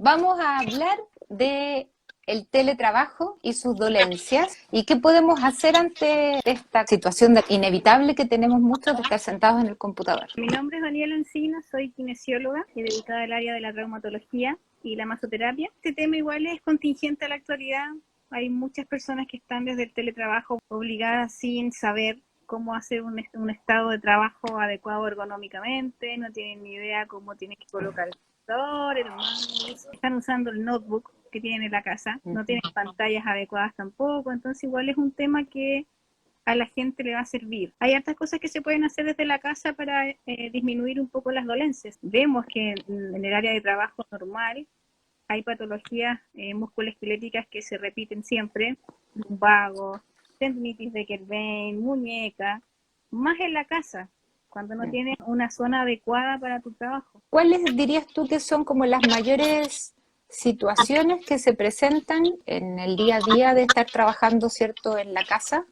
Vamos a hablar de el teletrabajo y sus dolencias y qué podemos hacer ante esta situación inevitable que tenemos muchos de estar sentados en el computador. Mi nombre es Daniela Encina, soy kinesióloga y dedicada al área de la traumatología y la masoterapia. Este tema igual es contingente a la actualidad. Hay muchas personas que están desde el teletrabajo obligadas sin saber cómo hacer un estado de trabajo adecuado ergonómicamente, no tienen ni idea cómo tienen que colocar el computador, el mouse, están usando el notebook que tienen en la casa, no tienen pantallas adecuadas tampoco, entonces igual es un tema que a la gente le va a servir. Hay hartas cosas que se pueden hacer desde la casa para disminuir un poco las dolencias. Vemos que en el área de trabajo normal hay patologías musculoesqueléticas que se repiten siempre, lumbago, tendinitis de Kerbein, muñeca, más en la casa, cuando no tienes una zona adecuada para tu trabajo. ¿Cuáles dirías tú que son como las mayores situaciones que se presentan en el día a día de estar trabajando, cierto, en la casa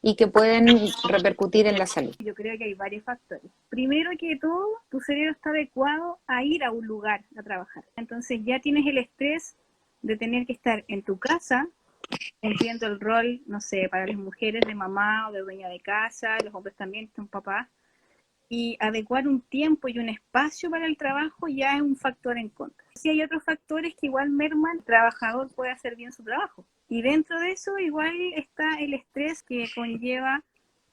y que pueden repercutir en la salud? Yo creo que hay varios factores. Primero que todo, tu cerebro está adecuado a ir a un lugar a trabajar. Entonces ya tienes el estrés de tener que estar en tu casa, entiendo el rol, no sé, para las mujeres de mamá o de dueña de casa, los hombres también, son papás, y adecuar un tiempo y un espacio para el trabajo ya es un factor en contra. Sí hay otros factores que igual merman, el trabajador puede hacer bien su trabajo. Y dentro de eso igual está el estrés que conlleva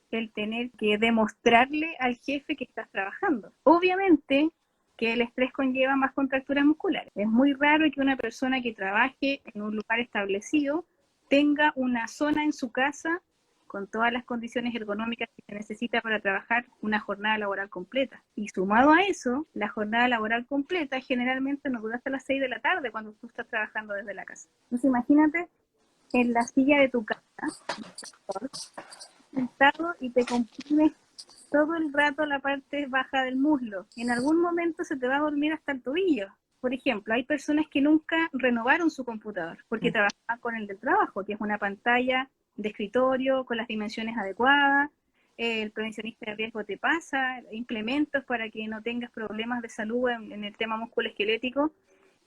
el tener que demostrarle al jefe que estás trabajando. Obviamente que el estrés conlleva más contracturas musculares. Es muy raro que una persona que trabaje en un lugar establecido tenga una zona en su casa con todas las condiciones ergonómicas que se necesita para trabajar una jornada laboral completa. Y sumado a eso, la jornada laboral completa generalmente no dura hasta las 6 de la tarde cuando tú estás trabajando desde la casa. Entonces imagínate en la silla de tu casa, sentado y te comprimes todo el rato la parte baja del muslo. En algún momento se te va a dormir hasta el tobillo. Por ejemplo, hay personas que nunca renovaron su computador porque trabajaban con el del trabajo, que es una pantalla de escritorio con las dimensiones adecuadas. El prevencionista de riesgo te pasa implementos para que no tengas problemas de salud en el tema musculoesquelético.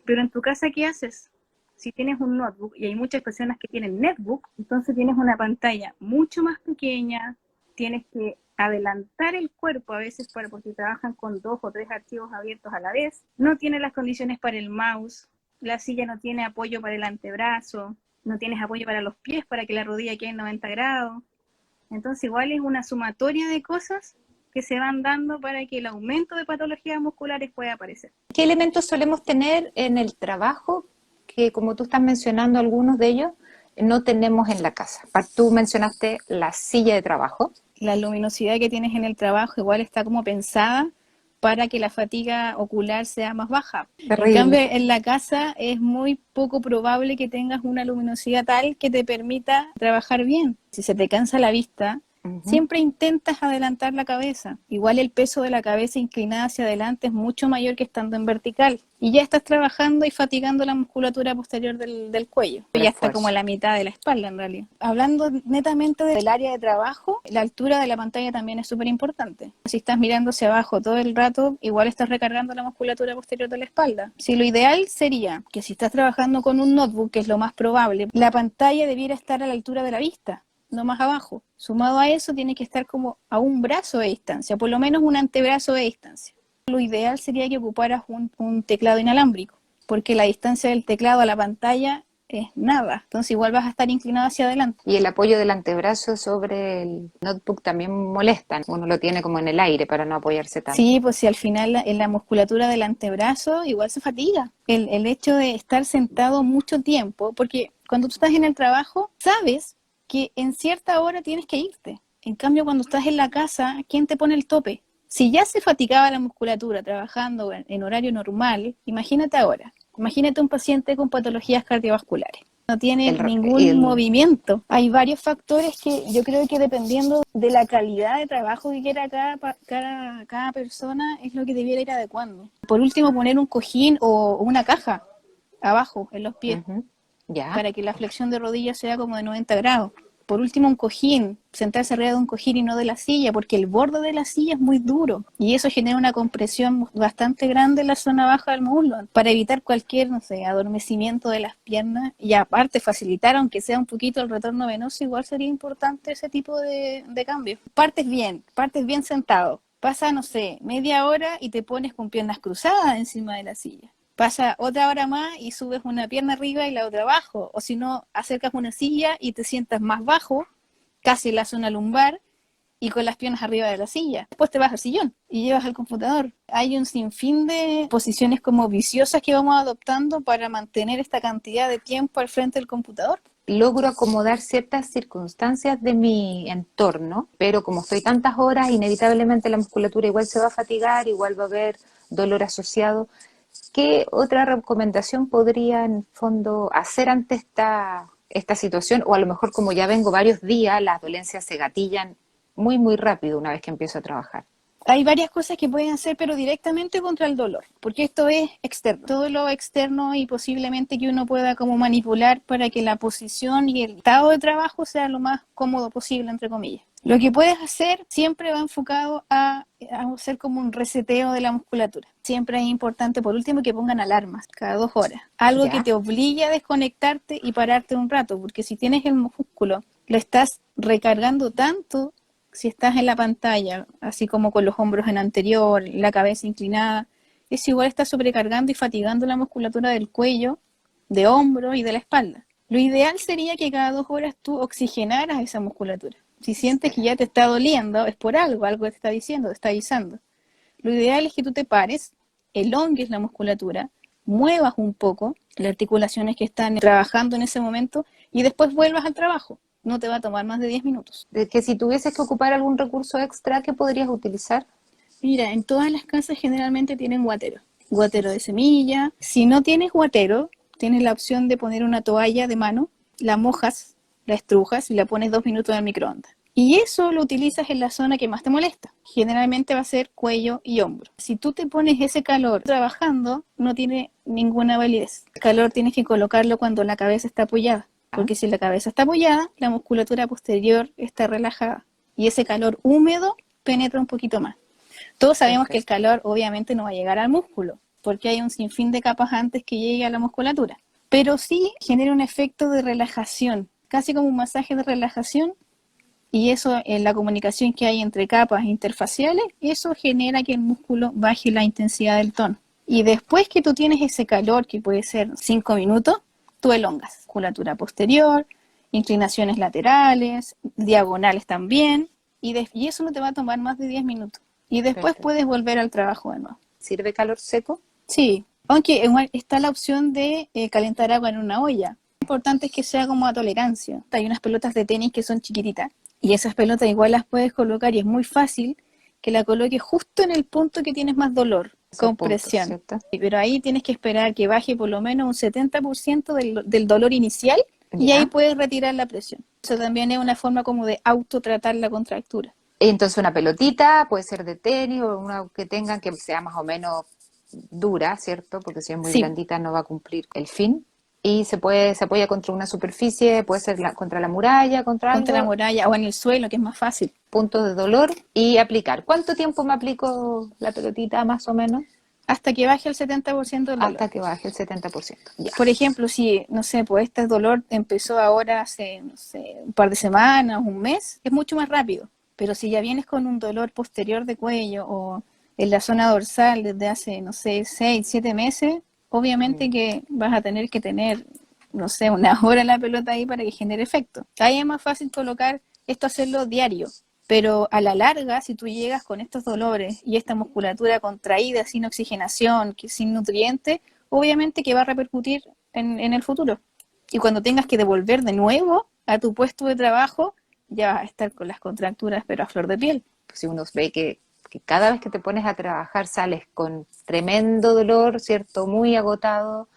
Pero en tu casa, ¿qué haces? Si tienes un notebook, y hay muchas personas que tienen netbook, entonces tienes una pantalla mucho más pequeña, tienes que adelantar el cuerpo a veces porque trabajan con 2 o 3 archivos abiertos a la vez, no tiene las condiciones para el mouse, la silla no tiene apoyo para el antebrazo, no tienes apoyo para los pies para que la rodilla quede en 90 grados, entonces igual es una sumatoria de cosas que se van dando para que el aumento de patologías musculares pueda aparecer. ¿Qué elementos solemos tener en el trabajo que, como tú estás mencionando algunos de ellos, no tenemos en la casa? Tú mencionaste la silla de trabajo. La luminosidad que tienes en el trabajo igual está como pensada para que la fatiga ocular sea más baja. Terrible. En cambio, en la casa es muy poco probable que tengas una luminosidad tal que te permita trabajar bien. Si se te cansa la vista, siempre intentas adelantar la cabeza. Igual el peso de la cabeza inclinada hacia adelante es mucho mayor que estando en vertical. Y ya estás trabajando y fatigando la musculatura posterior del cuello. Ya está como a la mitad de la espalda en realidad. Hablando netamente del área de trabajo, la altura de la pantalla también es súper importante. Si estás mirando hacia abajo todo el rato, igual estás recargando la musculatura posterior de la espalda. Si lo ideal sería que si estás trabajando con un notebook, que es lo más probable, la pantalla debiera estar a la altura de la vista, no más abajo. Sumado a eso, tiene que estar como a un brazo de distancia, por lo menos un antebrazo de distancia. Lo ideal sería que ocuparas un teclado inalámbrico, porque la distancia del teclado a la pantalla es nada, entonces igual vas a estar inclinado hacia adelante. Y el apoyo del antebrazo sobre el notebook también molesta, uno lo tiene como en el aire para no apoyarse tanto. Sí, pues si al final en la musculatura del antebrazo igual se fatiga. El hecho de estar sentado mucho tiempo, porque cuando tú estás en el trabajo, sabes que en cierta hora tienes que irte. En cambio, cuando estás en la casa, ¿quién te pone el tope? Si ya se fatigaba la musculatura trabajando en horario normal, imagínate ahora. Imagínate un paciente con patologías cardiovasculares. No tiene ningún movimiento. Hay varios factores que yo creo que dependiendo de la calidad de trabajo que quiera cada persona es lo que debiera ir adecuando. Por último, poner un cojín o una caja abajo en los pies. Ya. Para que la flexión de rodillas sea como de 90 grados. Por último, un cojín, sentarse arriba de un cojín y no de la silla, porque el borde de la silla es muy duro y eso genera una compresión bastante grande en la zona baja del muslo, para evitar cualquier, no sé, adormecimiento de las piernas y aparte facilitar, aunque sea un poquito el retorno venoso, igual sería importante ese tipo de cambio. Partes bien sentado. Pasa, no sé, media hora y te pones con piernas cruzadas encima de la silla. Pasa otra hora más y subes una pierna arriba y la otra abajo. O si no, acercas una silla y te sientas más bajo, casi en la zona lumbar, y con las piernas arriba de la silla. Después te vas al sillón y llevas al computador. Hay un sinfín de posiciones como viciosas que vamos adoptando para mantener esta cantidad de tiempo al frente del computador. Logro acomodar ciertas circunstancias de mi entorno, pero como estoy tantas horas, inevitablemente la musculatura igual se va a fatigar, igual va a haber dolor asociado. ¿Qué otra recomendación podría en el fondo hacer ante esta situación? O a lo mejor como ya vengo varios días, las dolencias se gatillan muy, muy rápido una vez que empiezo a trabajar. Hay varias cosas que pueden hacer, pero directamente contra el dolor, porque esto es externo. Todo lo externo y posiblemente que uno pueda como manipular para que la posición y el estado de trabajo sea lo más cómodo posible, entre comillas. Lo que puedes hacer siempre va enfocado a hacer como un reseteo de la musculatura. Siempre es importante, por último, que pongan alarmas cada 2 horas. Algo que ¿Ya? te obligue a desconectarte y pararte un rato, porque si tienes el músculo, lo estás recargando tanto, si estás en la pantalla, así como con los hombros en anterior, la cabeza inclinada, eso igual está sobrecargando y fatigando la musculatura del cuello, de hombro y de la espalda. Lo ideal sería que cada 2 horas tú oxigenaras esa musculatura. Si sientes que ya te está doliendo, es por algo que te está diciendo, te está avisando. Lo ideal es que tú te pares, elongues la musculatura, muevas un poco las articulaciones que están trabajando en ese momento y después vuelvas al trabajo. No te va a tomar más de 10 minutos. De que si tuvieses que ocupar algún recurso extra, ¿qué podrías utilizar? Mira, en todas las casas generalmente tienen guatero. Guatero de semilla. Si no tienes guatero, tienes la opción de poner una toalla de mano, la mojas, la estrujas y la pones 2 minutos en el microondas. Y eso lo utilizas en la zona que más te molesta. Generalmente va a ser cuello y hombro. Si tú te pones ese calor trabajando, no tiene ninguna validez. El calor tienes que colocarlo cuando la cabeza está apoyada. Porque si la cabeza está apoyada, la musculatura posterior está relajada. Y ese calor húmedo penetra un poquito más. Todos sabemos que el calor obviamente no va a llegar al músculo, porque hay un sinfín de capas antes que llegue a la musculatura. Pero sí genera un efecto de relajación, casi como un masaje de relajación, y eso en la comunicación que hay entre capas interfaciales, eso genera que el músculo baje la intensidad del tono. Y después que tú tienes ese calor, que puede ser 5 minutos, tú elongas musculatura posterior, inclinaciones laterales, diagonales también, y eso no te va a tomar más de 10 minutos. Y después Perfecto. puedes volver al trabajo de nuevo. ¿Sirve calor seco? Sí, aunque igual está la opción de calentar agua en una olla. Lo importante es que sea como a tolerancia. Hay unas pelotas de tenis que son chiquititas y esas pelotas igual las puedes colocar y es muy fácil que la coloques justo en el punto que tienes más dolor, con presión. ¿Cierto? Pero ahí tienes que esperar que baje por lo menos un 70% del dolor inicial y ahí Ya. puedes retirar la presión. Eso también es una forma como de autotratar la contractura. Entonces una pelotita, puede ser de tenis o una que tengan que sea más o menos dura, ¿cierto? Porque si es muy Sí, blandita no va a cumplir el fin. Y se apoya contra una superficie, puede ser contra la muralla, contra contra la algo, muralla o en el suelo, que es más fácil. puntos de dolor y aplicar. ¿Cuánto tiempo me aplico la pelotita más o menos? Hasta que baje el 70% del dolor. Hasta que baje el 70%. Ya. Por ejemplo, si, no sé, pues este dolor empezó ahora hace, no sé, un par de semanas, un mes, es mucho más rápido. Pero si ya vienes con un dolor posterior de cuello o en la zona dorsal desde hace, no sé, 6, 7 meses, obviamente que vas a tener que tener, no sé, una hora en la pelota ahí para que genere efecto. Ahí es más fácil colocar esto, hacerlo diario. Pero a la larga, si tú llegas con estos dolores y esta musculatura contraída, sin oxigenación, sin nutrientes, obviamente que va a repercutir en el futuro. Y cuando tengas que devolver de nuevo a tu puesto de trabajo, ya vas a estar con las contracturas, pero a flor de piel. Si uno ve que cada vez que te pones a trabajar sales con tremendo dolor, ¿cierto? Muy agotado,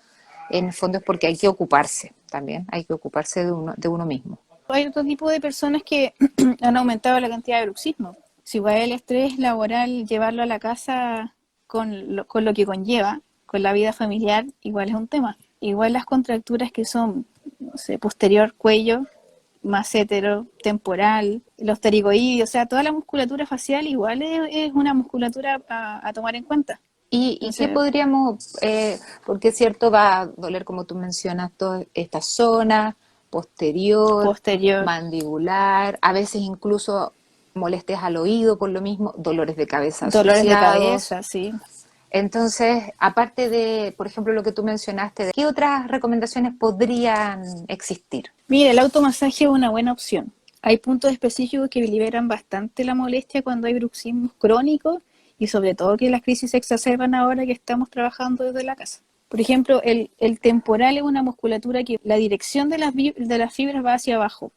en el fondo es porque hay que ocuparse también, hay que ocuparse de uno mismo. Hay otro tipo de personas que han aumentado la cantidad de bruxismo. Si igual el estrés laboral, llevarlo a la casa con lo que conlleva, con la vida familiar, igual es un tema. Igual las contracturas que son, no sé, posterior cuello, masétero, temporal, los pterigoides, o sea, toda la musculatura facial igual es una musculatura a tomar en cuenta. ¿Y qué Entonces, podríamos, porque es cierto, va a doler, como tú mencionas, toda esta zona, posterior, posterior, mandibular, a veces incluso molestias al oído por lo mismo, dolores de cabeza dolores de asociados. cabeza, sí. Entonces, aparte de, por ejemplo, lo que tú mencionaste, ¿qué otras recomendaciones podrían existir? Mira, el automasaje es una buena opción. Hay puntos específicos que liberan bastante la molestia cuando hay bruxismos crónicos y sobre todo que las crisis se exacerban ahora que estamos trabajando desde la casa. Por ejemplo, el temporal es una musculatura que la dirección de las fibras va hacia abajo.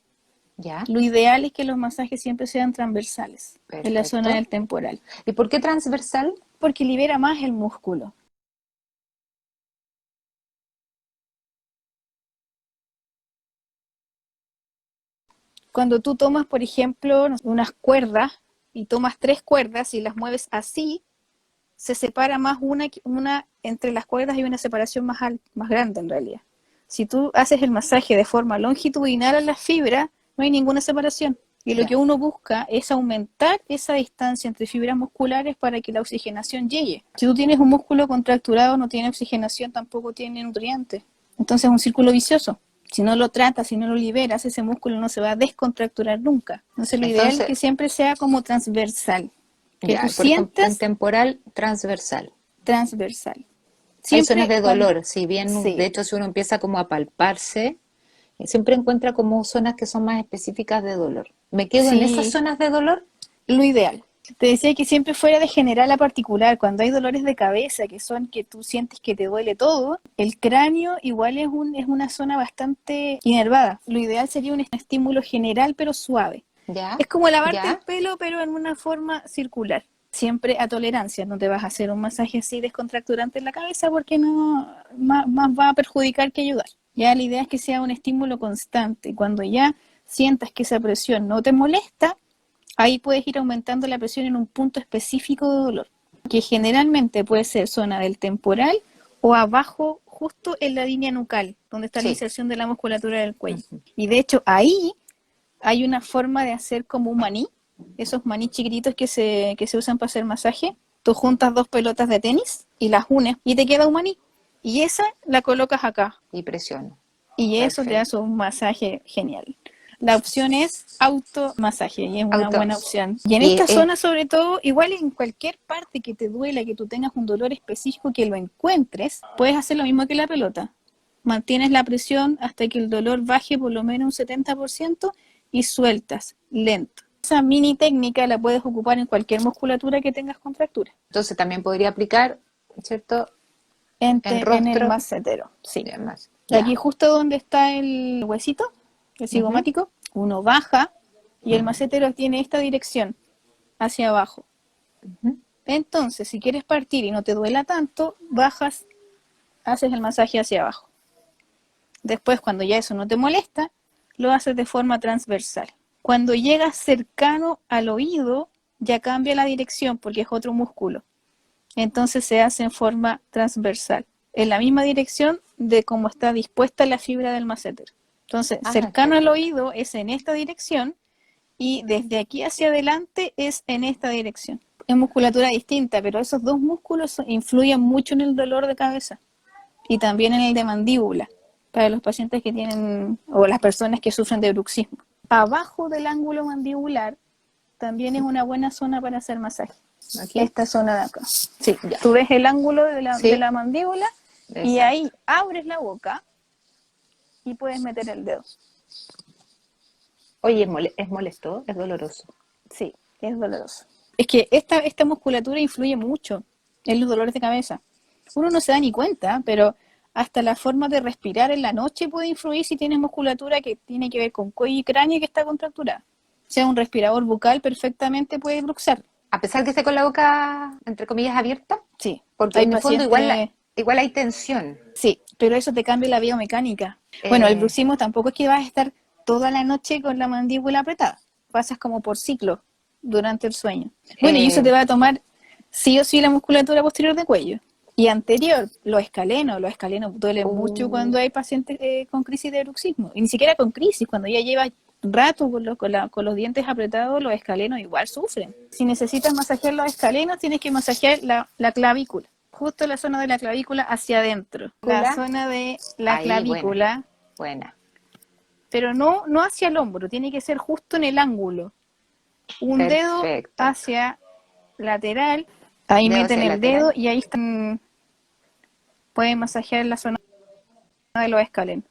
¿Ya? Lo ideal es que los masajes siempre sean transversales en la zona Perfecto. del temporal, ¿Y por qué transversal? porque libera más el músculo. Cuando tú tomas, por ejemplo, unas cuerdas y tomas 3 cuerdas y las mueves así, se separa más una entre las cuerdas, hay una separación más grande en realidad. Si tú haces el masaje de forma longitudinal a las fibras, no hay ninguna separación. Y lo Ya. que uno busca es aumentar esa distancia entre fibras musculares para que la oxigenación llegue. Si tú tienes un músculo contracturado, no tiene oxigenación, tampoco tiene nutrientes. Entonces es un círculo vicioso. Si no lo tratas, si no lo liberas, ese músculo no se va a descontracturar nunca. Entonces lo ideal es Entonces, que siempre sea como transversal. Que tú ya, por ejemplo, en sientas temporal, transversal. transversal. Hay zonas Siempre de cuando... dolor, si bien, de Sí, hecho, si uno empieza como a palparse, siempre encuentra como zonas que son más específicas de dolor. ¿Me quedo en esas sí, zonas de dolor? lo ideal. Te decía que siempre fuera de general a particular, cuando hay dolores de cabeza, que son que tú sientes que te duele todo, el cráneo igual es una zona bastante inervada. Lo ideal sería un estímulo general pero suave. ¿Ya? Es como lavarte el ¿Ya? pelo pero en una forma circular. Siempre a tolerancia, no te vas a hacer un masaje así descontracturante en la cabeza porque no más va a perjudicar que ayudar. Ya la idea es que sea un estímulo constante. Cuando ya sientas que esa presión no te molesta, ahí puedes ir aumentando la presión en un punto específico de dolor, que generalmente puede ser zona del temporal o abajo, justo en la línea nucal, donde está la Sí. inserción de la musculatura del cuello. Ujú. Y de hecho ahí hay una forma de hacer como un maní, esos maní chiquititos que se usan para hacer masaje. Tú juntas 2 pelotas de tenis y las unes y te queda un maní. Y esa la colocas acá. Y presiono. Y eso te hace Perfecto. un masaje genial. La opción es automasaje y es una Auto. buena opción. Y en Y esta zona, sobre todo, igual en cualquier parte que te duela, que tú tengas un dolor específico, que lo encuentres, puedes hacer lo mismo que la pelota. Mantienes la presión hasta que el dolor baje por lo menos un 70% y sueltas, lento. Esa mini técnica la puedes ocupar en cualquier musculatura que tengas contractura. entonces también podría aplicar, ¿cierto? En En el rostro macetero, sí. y demás. Aquí Ya. justo donde está el huesito, el Ujú, cigomático, uno baja y el macetero tiene esta dirección hacia abajo. ujú. Entonces, si quieres partir y no te duela tanto, bajas, haces el masaje hacia abajo. Después, cuando ya eso no te molesta, lo haces de forma transversal. Cuando llegas cercano al oído, ya cambia la dirección porque es otro músculo. Entonces se hace en forma transversal, en la misma dirección de cómo está dispuesta la fibra del maséter. Entonces, Ah, cercano al perfecto. oído es en esta dirección y desde aquí hacia adelante es en esta dirección. Es musculatura distinta, pero esos dos músculos influyen mucho en el dolor de cabeza y también en el de mandíbula para los pacientes que tienen o las personas que sufren de bruxismo. Abajo del ángulo mandibular también es una buena zona para hacer masaje. Aquí. Esta zona de acá. Sí, Ya. tú ves el ángulo de Sí, la mandíbula y exacto. ahí abres la boca y puedes meter el dedo. Oye, es molesto, es doloroso. Sí, es doloroso. Es que esta musculatura influye mucho en los dolores de cabeza. Uno no se da ni cuenta, pero hasta la forma de respirar en la noche puede influir si tienes musculatura que tiene que ver con cuello y cráneo que está contracturada. O sea, un respirador bucal perfectamente puede bruxar. A pesar que esté con la boca, entre comillas, abierta, Sí, porque hay en el fondo igual, pacientes. igual hay tensión. Sí, pero eso te cambia la biomecánica. Bueno, el Eh, bruxismo tampoco es que vas a estar toda la noche con la mandíbula apretada. Pasas como por ciclo durante el sueño. Bueno, y eso te eh, va a tomar sí o sí la musculatura posterior de cuello. Y anterior, los escalenos duelen mucho uh, cuando hay pacientes con crisis de bruxismo. Y ni siquiera con crisis, cuando ya llevas rato con los dientes apretados, los escalenos igual sufren. Si necesitas masajear los escalenos, tienes que masajear la clavícula, justo la zona de la clavícula hacia adentro. La zona de la Ahí, clavícula, buena. pero no hacia el hombro, tiene que ser justo en el ángulo. Un dedo Perfecto. hacia lateral, ahí Dedo meten hacia el lateral. dedo y ahí están, pueden masajear la zona de los escalenos.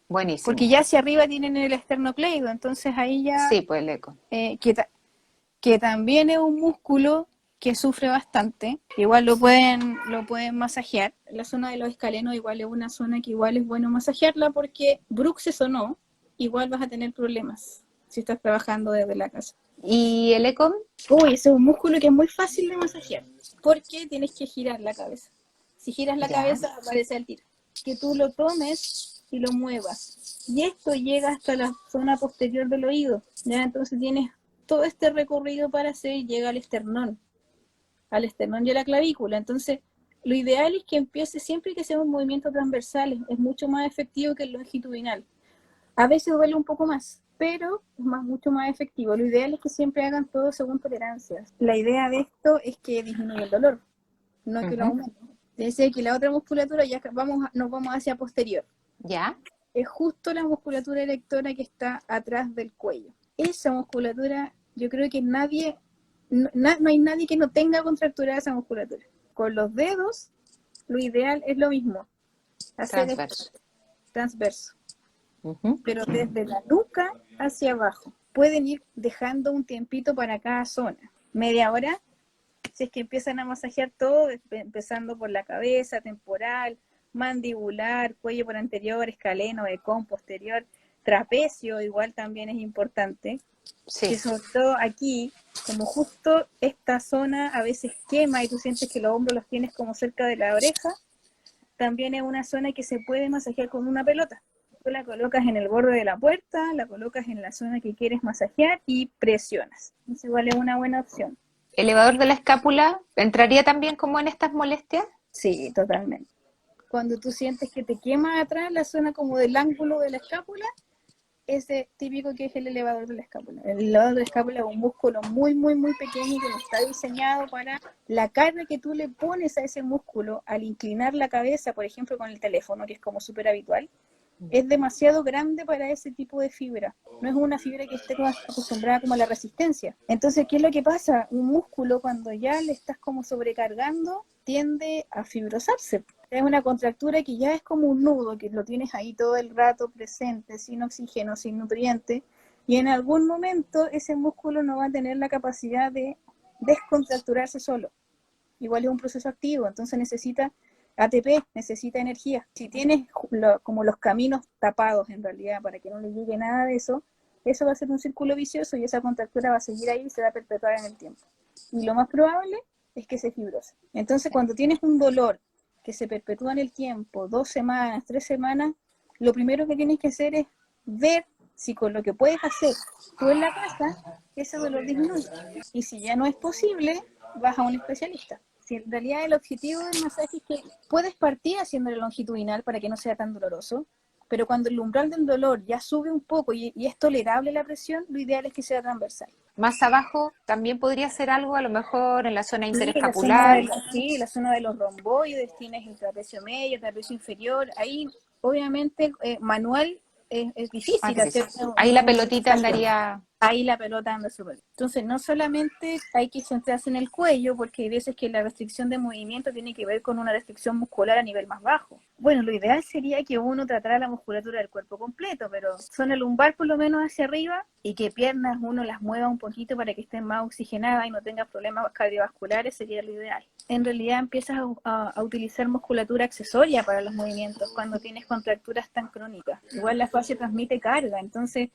Buenísimo. Porque ya hacia arriba tienen el esternocleido, entonces ahí ya, Sí, pues el eco. que también es un músculo que sufre bastante, igual lo pueden masajear. La zona de los escalenos igual es una zona que igual es bueno masajearla porque bruxes o no, igual vas a tener problemas si estás trabajando desde la casa. ¿Y el eco? Uy, ese es un músculo que es muy fácil de masajear, porque tienes que girar la cabeza. Si giras la cabeza, aparece el tiro. Que tú lo tomes y lo muevas. Y esto llega hasta la zona posterior del oído. ¿Ya? Entonces tienes todo este recorrido para hacer y llega al esternón y a la clavícula. Entonces, lo ideal es que empiece siempre que sea un movimiento transversal. Es mucho más efectivo que el longitudinal. A veces duele un poco más, pero es mucho más efectivo. Lo ideal es que siempre hagan todo según tolerancias. La idea de esto es que disminuya el dolor, no que lo aumente. Dice que la otra musculatura ya nos vamos hacia posterior. ¿Ya? Es justo la musculatura erectora que está atrás del cuello. Esa musculatura, yo creo que no hay nadie que no tenga contracturada esa musculatura. Con los dedos, lo ideal es lo mismo. Hacer transverso. Pero desde la nuca hacia abajo. Pueden ir dejando un tiempito para cada zona. Media hora, si es que empiezan a masajear todo, empezando por la cabeza, temporal, mandibular, cuello por anterior, escaleno, ecón posterior, trapecio, igual también es importante. Sí. Que sobre todo aquí, como justo esta zona a veces quema y tú sientes que los hombros los tienes como cerca de la oreja, también es una zona que se puede masajear con una pelota. Tú la colocas en el borde de la puerta, la colocas en la zona que quieres masajear y presionas. Eso igual es una buena opción. ¿Elevador de la escápula entraría también como en estas molestias? Sí, totalmente. Cuando tú sientes que te quema atrás la zona como del ángulo de la escápula, ese típico que es el elevador de la escápula. El elevador de la escápula es un músculo muy, muy, muy pequeño que no está diseñado para la carga que tú le pones a ese músculo al inclinar la cabeza, por ejemplo, con el teléfono, que es como súper habitual. Es demasiado grande para ese tipo de fibra. No es una fibra que esté acostumbrada como a la resistencia. Entonces, ¿qué es lo que pasa? Un músculo, cuando ya le estás como sobrecargando, tiende a fibrosarse. Es una contractura que ya es como un nudo, que lo tienes ahí todo el rato presente, sin oxígeno, sin nutrientes, y en algún momento ese músculo no va a tener la capacidad de descontracturarse solo. Igual es un proceso activo, entonces necesita ATP, necesita energía. Si tienes como los caminos tapados en realidad para que no le llegue nada de eso, eso va a ser un círculo vicioso y esa contractura va a seguir ahí y se va a perpetuar en el tiempo. Y lo más probable es que se fibrose. Entonces, cuando tienes un dolor que se perpetúa en el tiempo, 2 semanas, 3 semanas, lo primero que tienes que hacer es ver si con lo que puedes hacer tú en la casa, ese dolor disminuye. Y si ya no es posible, vas a un especialista. Si en realidad el objetivo del masaje es que puedes partir haciéndolo longitudinal para que no sea tan doloroso, pero cuando el umbral del dolor ya sube un poco y es tolerable la presión, lo ideal es que sea transversal. Más abajo también podría ser algo, a lo mejor en la zona Sí, interescapular. la zona de los romboides, tienes el trapecio medio, el trapecio inferior. Ahí, obviamente, manual es difícil hacer. Ahí la pelotita andaría. Ahí la pelota anda súper. Entonces, no solamente hay que centrarse en el cuello, porque hay veces que la restricción de movimiento tiene que ver con una restricción muscular a nivel más bajo. Bueno, lo ideal sería que uno tratara la musculatura del cuerpo completo, pero zona lumbar por lo menos hacia arriba y que piernas uno las mueva un poquito para que estén más oxigenadas y no tengas problemas cardiovasculares sería lo ideal. En realidad empiezas a utilizar musculatura accesoria para los movimientos cuando tienes contracturas tan crónicas. Igual la fascia transmite carga, entonces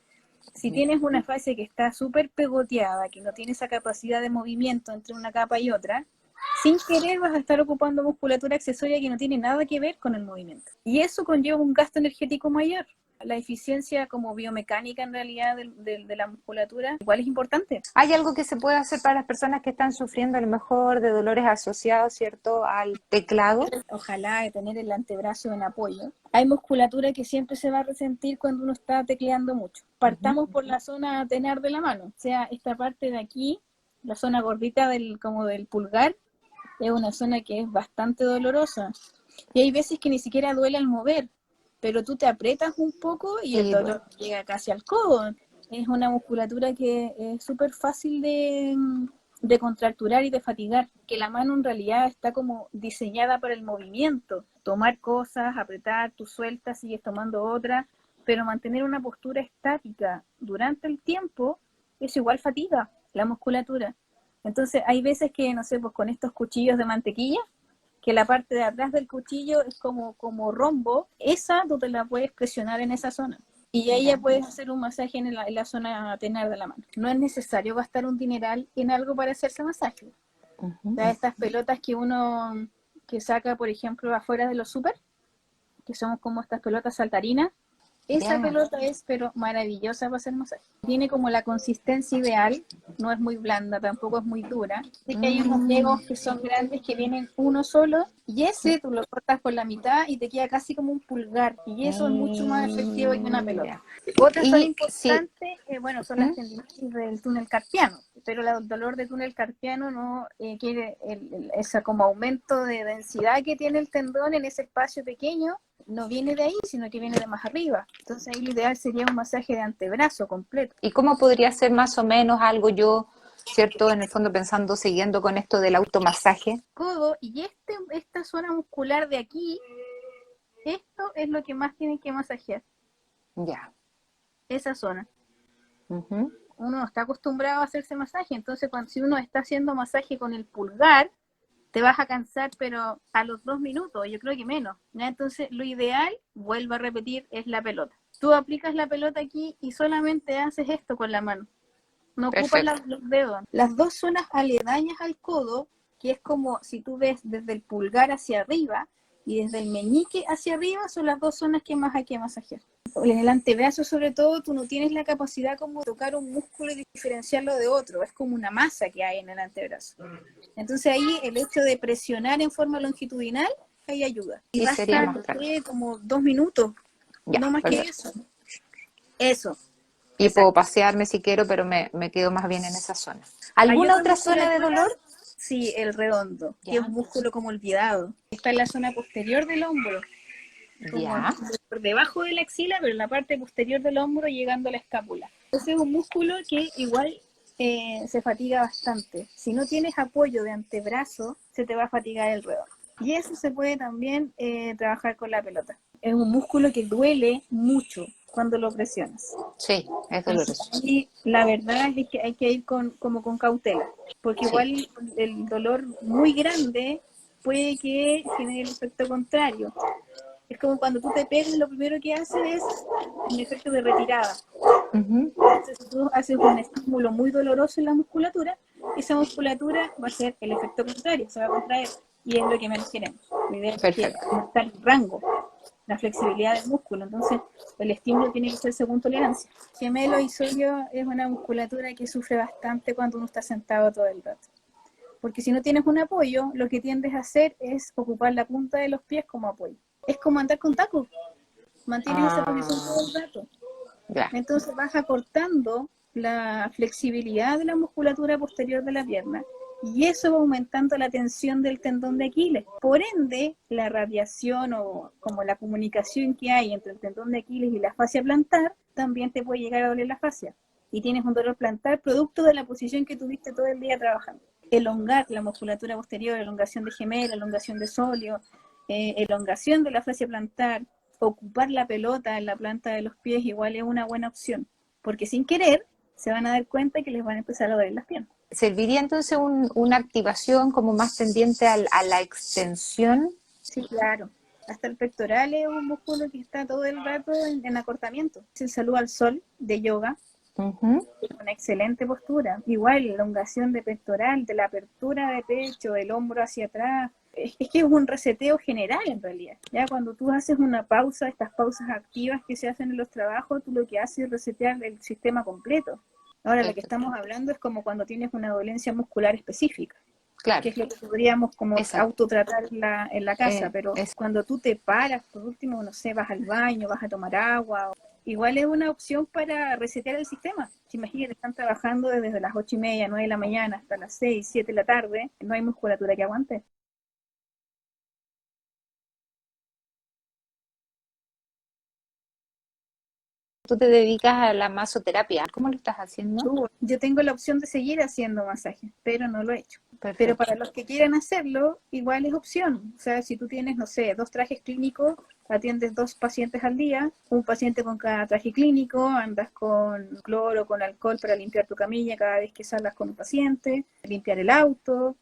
si tienes una fascia que está súper pegoteada, que no tiene esa capacidad de movimiento entre una capa y otra, sin querer vas a estar ocupando musculatura accesoria que no tiene nada que ver con el movimiento. Y eso conlleva un gasto energético mayor. La eficiencia como biomecánica en realidad de la musculatura igual es importante. ¿Hay algo que se puede hacer para las personas que están sufriendo a lo mejor de dolores asociados, ¿cierto?, al teclado? Ojalá de tener el antebrazo en apoyo. Hay musculatura que siempre se va a resentir cuando uno está tecleando mucho. Partamos por la zona tenar de la mano, o sea, esta parte de aquí, la zona gordita como del pulgar, es una zona que es bastante dolorosa. Y hay veces que ni siquiera duele al mover, pero tú te aprietas un poco y el dolor llega casi al codo. Es una musculatura que es súper fácil de contracturar y de fatigar, que la mano en realidad está como diseñada para el movimiento. Tomar cosas, apretar, tú sueltas, sigues tomando otra, pero mantener una postura estática durante el tiempo es igual fatiga la musculatura. Entonces hay veces que, no sé, pues con estos cuchillos de mantequilla, que la parte de atrás del cuchillo es como rombo, esa tú te la puedes presionar en esa zona. Y ahí ya puedes hacer un masaje en la zona tenar de la mano. No es necesario gastar un dineral en algo para hacerse masaje. O sea, estas pelotas que saca, por ejemplo, afuera de los súper, que son como estas pelotas saltarinas, esa pelota es pero maravillosa para hacer masaje. Tiene como la consistencia ideal, no es muy blanda, tampoco es muy dura. Así que hay unos legos que son grandes que vienen uno solo y ese tú lo cortas por la mitad y te queda casi como un pulgar y eso es mucho más efectivo que una pelota. Otras son importantes, bueno, son las tendinitis del túnel carpiano, pero el dolor de túnel carpiano no quiere ese como aumento de densidad que tiene el tendón en ese espacio pequeño. No viene de ahí, sino que viene de más arriba. Entonces ahí lo ideal sería un masaje de antebrazo completo. ¿Y cómo podría ser más o menos algo yo, cierto, en el fondo pensando, siguiendo con esto del automasaje? Codo y esta zona muscular de aquí, esto es lo que más tienen que masajear. Ya. Esa zona. Uno no está acostumbrado a hacerse masaje, entonces si uno está haciendo masaje con el pulgar, te vas a cansar, pero a los 2 minutos, yo creo que menos, ¿ya? Entonces, lo ideal, vuelvo a repetir, es la pelota. Tú aplicas la pelota aquí y solamente haces esto con la mano. No ocupas los dedos. Las dos zonas aledañas al codo, que es como si tú ves desde el pulgar hacia arriba y desde el meñique hacia arriba, son las dos zonas que más hay que masajear. En el antebrazo, sobre todo, tú no tienes la capacidad como de tocar un músculo y diferenciarlo de otro. Es como una masa que hay en el antebrazo. Entonces ahí el hecho de presionar en forma longitudinal, ahí ayuda. Y va a estar como 2 minutos, no más que eso. Eso. Y puedo pasearme si quiero, pero me quedo más bien en esa zona. ¿Alguna otra zona de dolor? Sí, el redondo, que es un músculo como olvidado. Está en la zona posterior del hombro. Como por debajo de la axila, pero en la parte posterior del hombro llegando a la escápula. Ese es un músculo que igual se fatiga bastante. Si no tienes apoyo de antebrazo, se te va a fatigar el redondo. Y eso se puede también trabajar con la pelota. Es un músculo que duele mucho cuando lo presionas. Sí, es doloroso. Y la verdad es que hay que ir como con cautela, porque igual el dolor muy grande puede que genere el efecto contrario. Es como cuando tú te pegas, lo primero que haces es un efecto de retirada. Entonces, si tú haces un estímulo muy doloroso en la musculatura, esa musculatura va a ser el efecto contrario, se va a contraer, y es lo que menos queremos. La idea es que aumentar el rango, la flexibilidad del músculo. Entonces, el estímulo tiene que ser según tolerancia. Gemelo y sodio es una musculatura que sufre bastante cuando uno está sentado todo el rato. Porque si no tienes un apoyo, lo que tiendes a hacer es ocupar la punta de los pies como apoyo. Es como andar con tacos. Mantienes esa posición todo el rato. Entonces vas acortando la flexibilidad de la musculatura posterior de la pierna y eso va aumentando la tensión del tendón de Aquiles. Por ende, la radiación o como la comunicación que hay entre el tendón de Aquiles y la fascia plantar también te puede llegar a doler la fascia. Y tienes un dolor plantar producto de la posición que tuviste todo el día trabajando. Elongar la musculatura posterior, elongación de gemelo, elongación de sóleo, elongación de la fascia plantar, ocupar la pelota en la planta de los pies igual es una buena opción, porque sin querer se van a dar cuenta que les van a empezar a doler las piernas. ¿Serviría entonces una activación como más tendiente a la extensión? Sí, claro. Hasta el pectoral es un músculo que está todo el rato en acortamiento. Es el saludo al sol de yoga, Ujú. Una excelente postura. Igual, la elongación de pectoral, de la apertura de pecho, el hombro hacia atrás. Es que es un reseteo general en realidad. Ya cuando tú haces una pausa, estas pausas activas que se hacen en los trabajos, tú lo que haces es resetear el sistema completo. Ahora, lo que Perfecto. estamos hablando es como cuando tienes una dolencia muscular específica, Claro, que es lo que podríamos como exacto. autotratar en la casa, pero Es, cuando tú te paras, por último, no sé, vas al baño, vas a tomar agua, igual es una opción para resetear el sistema. Si imagínate, están trabajando desde las 8:30, 9 de la mañana hasta las 6, 7 de la tarde, no hay musculatura que aguante. tú te dedicas a la masoterapia. ¿Cómo lo estás haciendo? Yo tengo la opción de seguir haciendo masaje, pero no lo he hecho. Pero Perfecto. para los que quieran hacerlo, igual es opción. O sea, si tú tienes, no sé, 2 trajes clínicos, atiendes 2 pacientes al día, un paciente con cada traje clínico, andas con cloro, con alcohol para limpiar tu camilla cada vez que salgas con un paciente, limpiar el auto.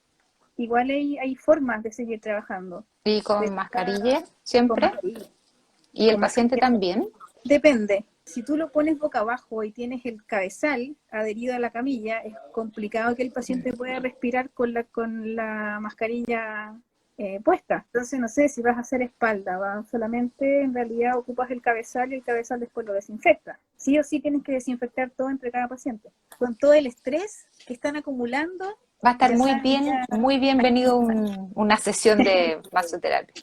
Igual hay formas de seguir trabajando. ¿Y Pero con está mascarilla con siempre? mascarilla. ¿Y el Con paciente mascarilla. también? Depende. Si tú lo pones boca abajo y tienes el cabezal adherido a la camilla, es complicado que el paciente pueda respirar con la mascarilla puesta. Entonces, no sé si vas a hacer espalda, solamente en realidad ocupas el cabezal y el cabezal después lo desinfecta. Sí o sí tienes que desinfectar todo entre cada paciente. Con todo el estrés que están acumulando, Va a estar ya saben, ya... muy bienvenido una sesión de masoterapia.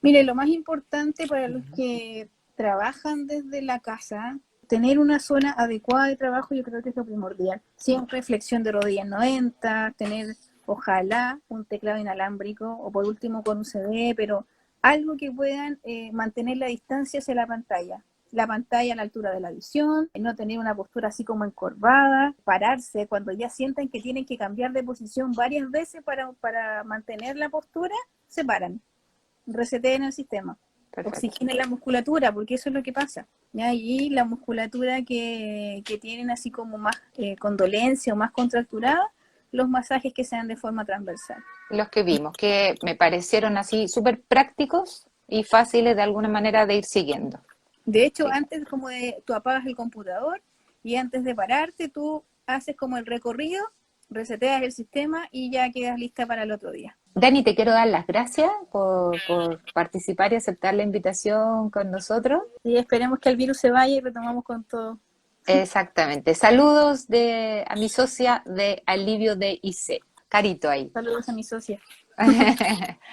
Mire, lo más importante para los que trabajan desde la casa, tener una zona adecuada de trabajo, yo creo que es lo primordial. Siempre flexión de rodilla en 90, tener, ojalá, un teclado inalámbrico o por último con un CD, pero algo que puedan mantener la distancia hacia la pantalla a la altura de la visión, no tener una postura así como encorvada, pararse cuando ya sientan que tienen que cambiar de posición varias veces para mantener la postura, se paran, reseteen el sistema, Perfecto. oxigenen la musculatura, porque eso es lo que pasa. ¿Ya? Y la musculatura que tienen así como más con dolencia o más contracturada, los masajes que sean de forma transversal. Los que vimos, que me parecieron así súper prácticos y fáciles de alguna manera de ir siguiendo. De hecho, Sí. antes como de, tú apagas el computador y antes de pararte, tú haces como el recorrido, reseteas el sistema y ya quedas lista para el otro día. Dani, te quiero dar las gracias por participar y aceptar la invitación con nosotros. Y esperemos que el virus se vaya y retomamos con todo. Exactamente. Saludos a mi socia de Alivio de IC. Carito ahí. Saludos a mi socia.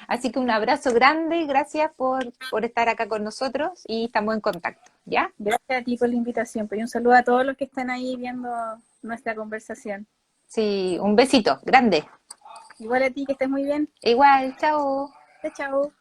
Así que un abrazo grande y gracias por estar acá con nosotros y estamos en contacto, ¿ya? Gracias a ti por la invitación, pues, y un saludo a todos los que están ahí viendo nuestra conversación. Sí, un besito grande. Igual a ti, que estés muy bien. Igual, chao. Chao, chao.